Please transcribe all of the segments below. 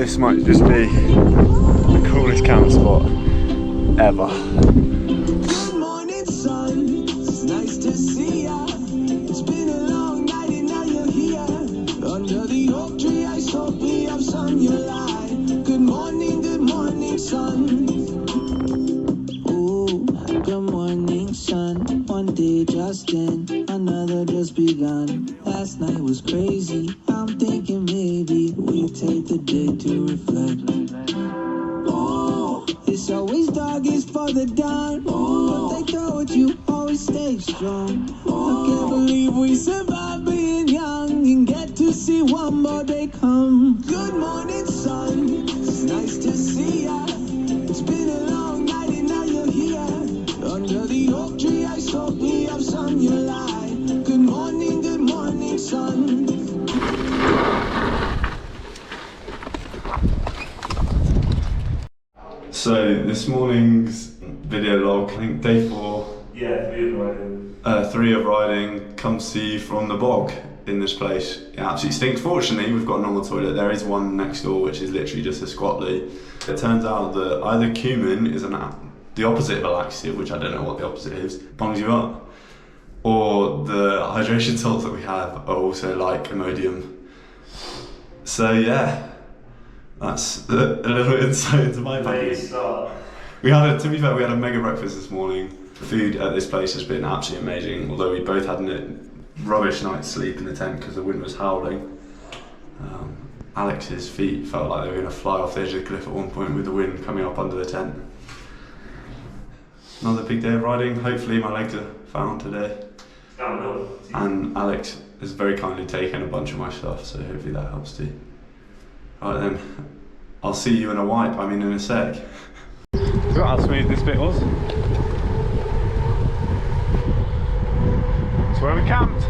This might just be the coolest camp spot ever. Good morning, sun. It's nice to see ya. It's been a long night and now you're here. Under the oak tree, I soak me up some your light. Good morning, sun. Ooh, good morning, sun. One day just in, another just begun. Last night was crazy. I'm thinking maybe we take the day to reflect. Oh, it's always darkest for the dawn. But they throw at you, always stay strong. I can't believe we survived being young and get to see one more day come. Good morning, sun. It's nice to see ya. It's been a long night and now you're here. Under the oak tree, I soak me up some your light. Good morning, sun. So this morning's video log, I think day 4. Yeah, 3 of riding. 3 of riding, come see from the bog in this place. It absolutely stinks. Fortunately, we've got a normal toilet. There is one next door, which is literally just a squat loo. It turns out that either cumin is the opposite of a laxative, which I don't know what the opposite is, bongs you up, or the hydration salts that we have are also like Imodium. So yeah, that's a little insight into my package. To be fair, we had a mega breakfast this morning. Food at this place has been absolutely amazing, although we both had a rubbish night's sleep in the tent because the wind was howling. Alex's feet felt like they were going to fly off the edge of the cliff at one point with the wind coming up under the tent. Another big day of riding. Hopefully my legs are found today. And Alex has very kindly taken a bunch of my stuff, so hopefully that helps too. Right then, I'll see you in a sec. Look how smooth this bit was. That's where we camped.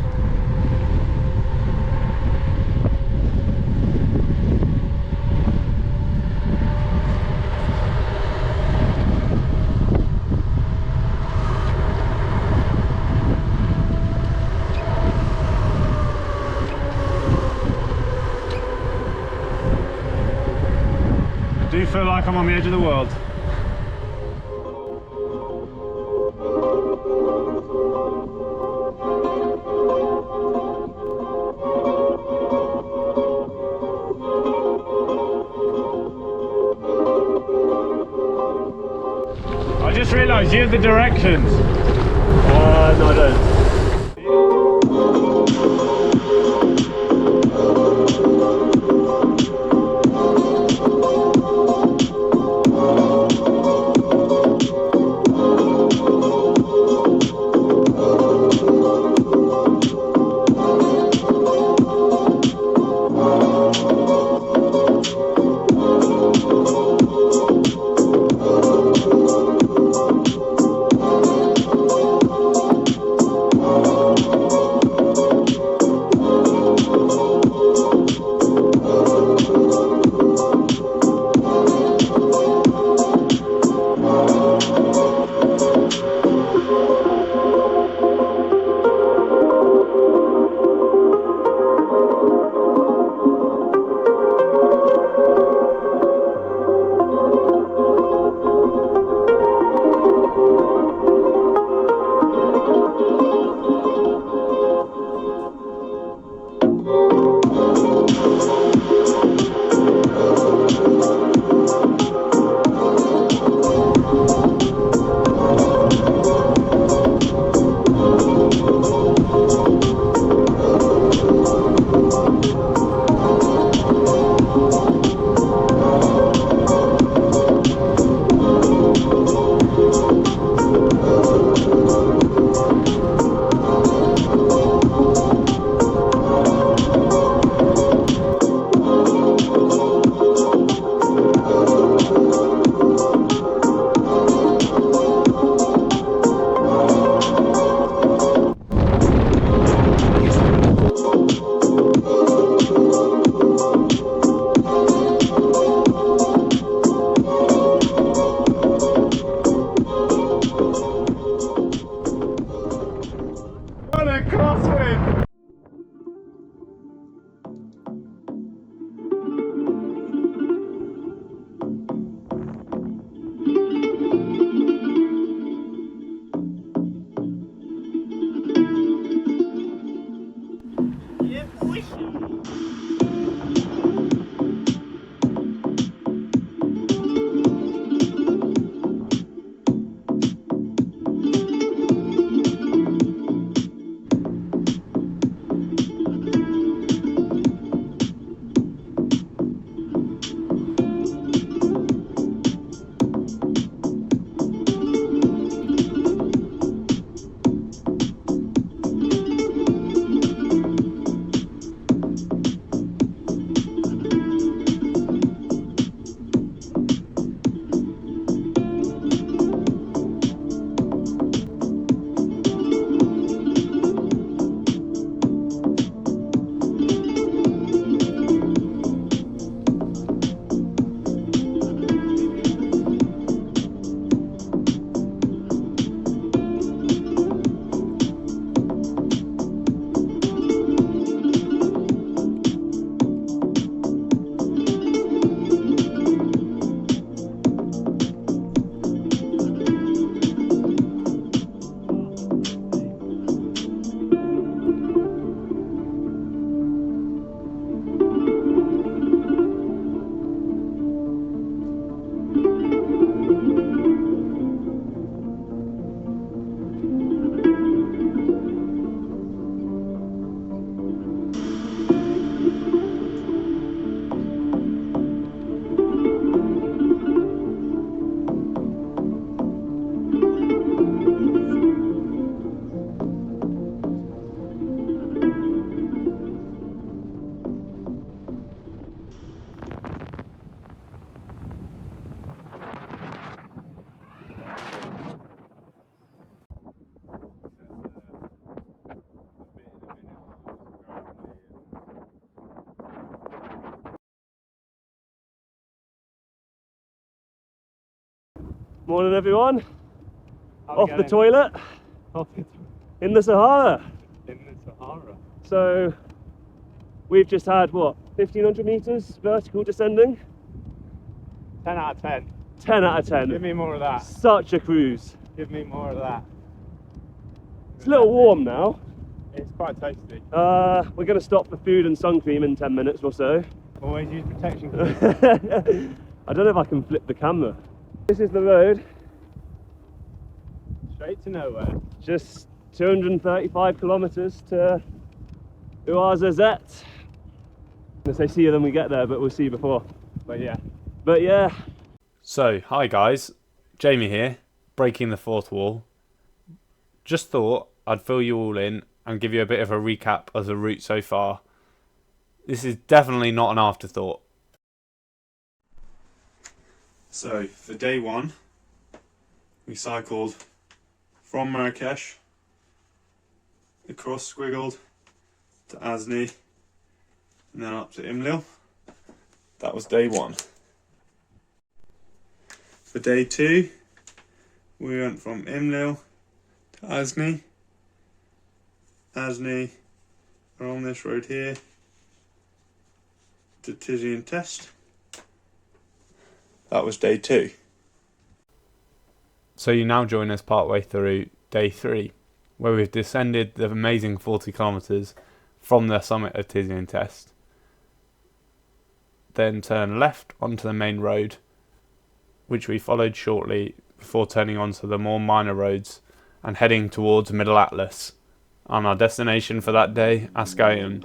I do feel like I'm on the edge of the world. I just realised you have the directions. No, I don't. Morning everyone. How we Off the getting? toilet Off the in the Sahara. in the Sahara. So we've just had what, 1500 meters vertical descending? 10 out of 10. 10 out of 10. Give me more of that. Such a cruise. Give me more of that. It's a little warm now. It's quite tasty. We're going to stop for food and sun cream in 10 minutes or so. Always use protection cream. I don't know if I can flip the camera. This is the road. Straight to nowhere. Just 235 kilometers to Ouarzazate. I'm going to say see you when we get there, but we'll see you before. But yeah. So, hi guys, Jamie here, breaking the fourth wall. Just thought I'd fill you all in and give you a bit of a recap of the route so far. This is definitely not an afterthought. So for day one, we cycled from Marrakech, across Squiggled to Asni, and then up to Imlil. That was day one. For day two, we went from Imlil to Asni, along this road here, to Tizi and Test. That was day two. So you now join us partway through day 3, where we've descended the amazing 40 kilometres from the summit of Tizi and Test. Then turn left onto the main road, which we followed shortly before turning onto the more minor roads and heading towards Middle Atlas, on our destination for that day, Askaoun.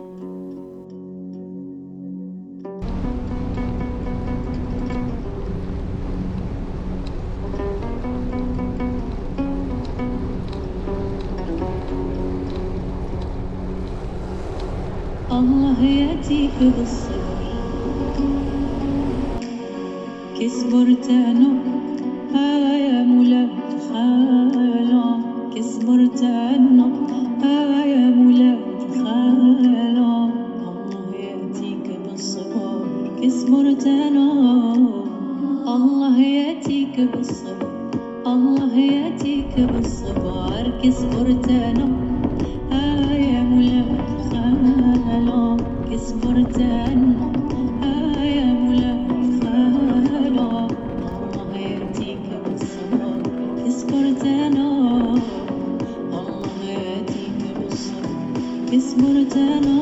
الله يأتيك بالصبر كسبرتانو يا مولات خالا كسبرتانو يا مولات خالا الله يأتيك بالصبر كسبرتانو الله يأتيك بالصبر الله يأتيك بالصبر كسبرتانو يا مولات خالا كسبرتانو يا مولات خالا الله يأتيك بالصبر كسبرتانو الله يأتيك بالصبر كسبرتانو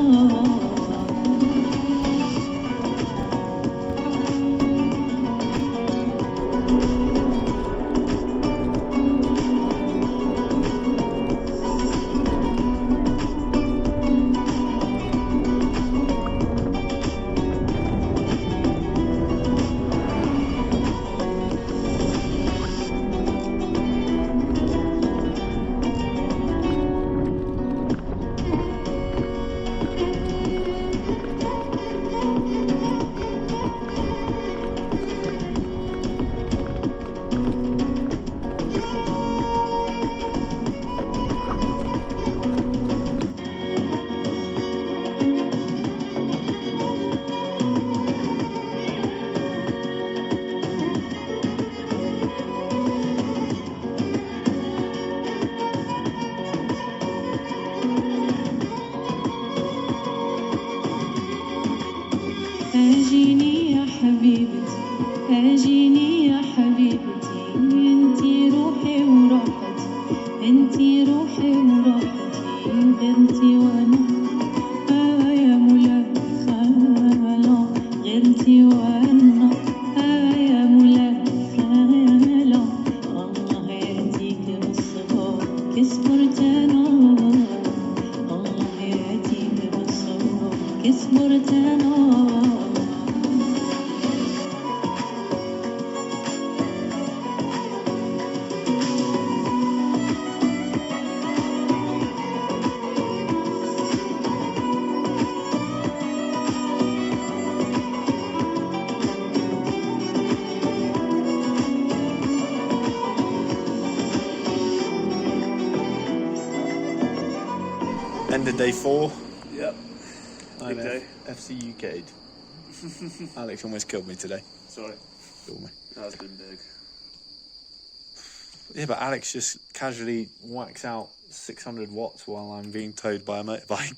أجيني يا حبيبتي أجيني يا حبيبتي انتي روحي وراحتي انتي روحي وراحتي غيرتي وانا يا مولاي خالا غيرتي وانا يا مولاي خالا الله يهديك بالصبر كسبرتنا الله يهديك بالصبر كسبرتنا End of day 4. Yep. I'm Big day. FC UK'd. Alex almost killed me today. Sorry. Killed me. That's been big. Yeah, but Alex just casually whacks out 600 watts while I'm being towed by a motorbike.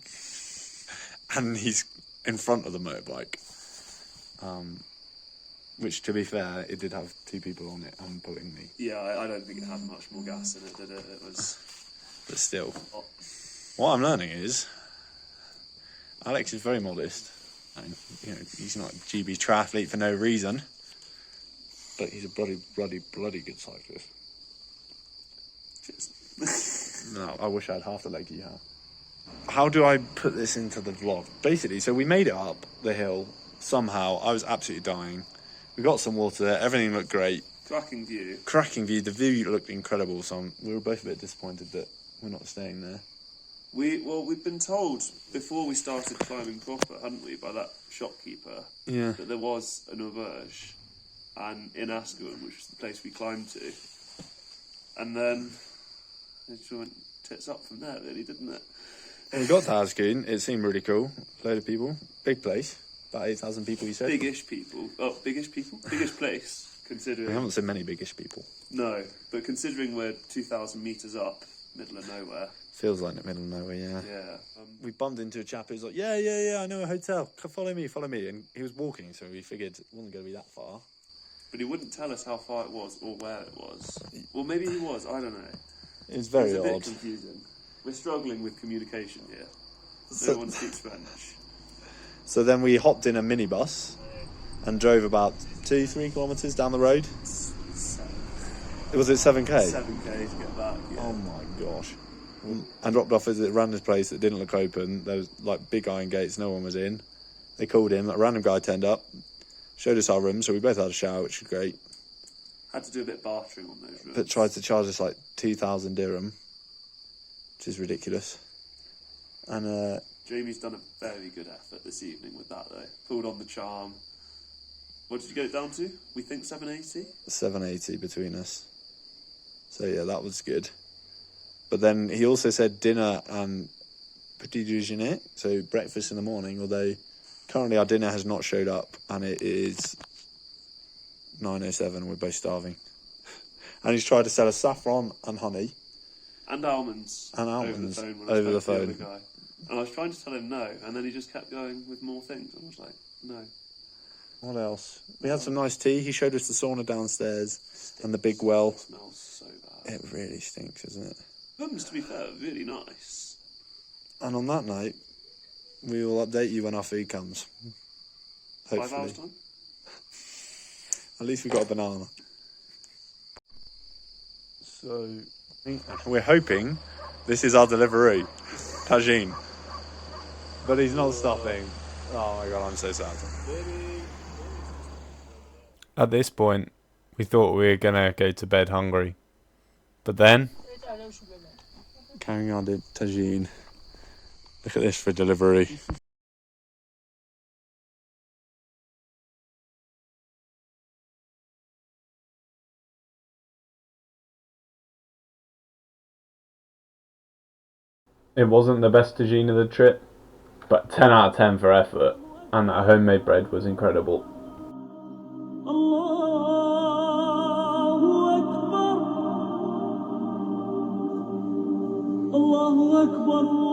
And he's in front of the motorbike. Which, to be fair, it did have 2 people on it and pulling me. Yeah, I don't think it had much more gas in it, did it? It was... But still. What I'm learning is, Alex is very modest. And, you know, he's not a GB triathlete for no reason. But he's a bloody good cyclist. No, I wish I had half the leg you have. How do I put this into the vlog? Basically, so we made it up the hill somehow. I was absolutely dying. We got some water there. Everything looked great. Cracking view. Cracking view. The view looked incredible. So we were both a bit disappointed that we're not staying there. We'd been told before we started climbing proper, hadn't we, by that shopkeeper, that there was an auberge and in Askaoun, which was the place we climbed to. And then it just went tits up from there, really, didn't it? When we got to Askaoun, it seemed really cool. Load of people. Big place. About 8,000 people, you said? Biggish people. Oh, biggish people? Biggish place, considering... I haven't seen many biggish people. No, but considering we're 2,000 metres up, middle of nowhere. Feels like the middle of nowhere, yeah. Yeah. We bumped into a chap who was like, yeah, I know a hotel. Follow me. And he was walking, so we figured it wasn't going to be that far. But he wouldn't tell us how far it was or where it was. Well, maybe he was, I don't know. It was very It's a bit odd. confusing. We're struggling with communication here. So- No one speaks French. So then we hopped in a minibus and drove about 2-3 kilometres down the road. Was it 7k? 7k to get back, yeah. Oh my gosh. And dropped off at a random place that didn't look open. There was like big iron gates, no one was in. They called him, a random guy turned up, showed us our room, so we both had a shower, which was great. Had to do a bit of bartering on those rooms. But tried to charge us like 2,000 dirham, which is ridiculous. And Jamie's done a very good effort this evening with that, though. Pulled on the charm. What did you get it down to? We think 780? 780 between us. So yeah, that was good. But then he also said dinner and petit déjeuner, so breakfast in the morning, although currently our dinner has not showed up and it is 9:07 and we're both starving. And he's tried to sell us saffron and honey. And almonds. Over the phone. The guy. And I was trying to tell him no, and then he just kept going with more things. I was like, no. What else? We had some nice tea. He showed us the sauna downstairs and the big well. It smells so bad. It really stinks, doesn't it? Rooms, to be fair, really nice. And on that night, we will update you when our food comes. Hopefully. 5 hours time? At least we got a banana. So, we're hoping this is our delivery. Tagine. But he's not stopping. Oh my god, I'm so sad. At this point, we thought we were gonna go to bed hungry. But then... Carrying on to tagine. Look at this for delivery. It wasn't the best tagine of the trip, but 10 out of 10 for effort, and that homemade bread was incredible. Allahu Akbar.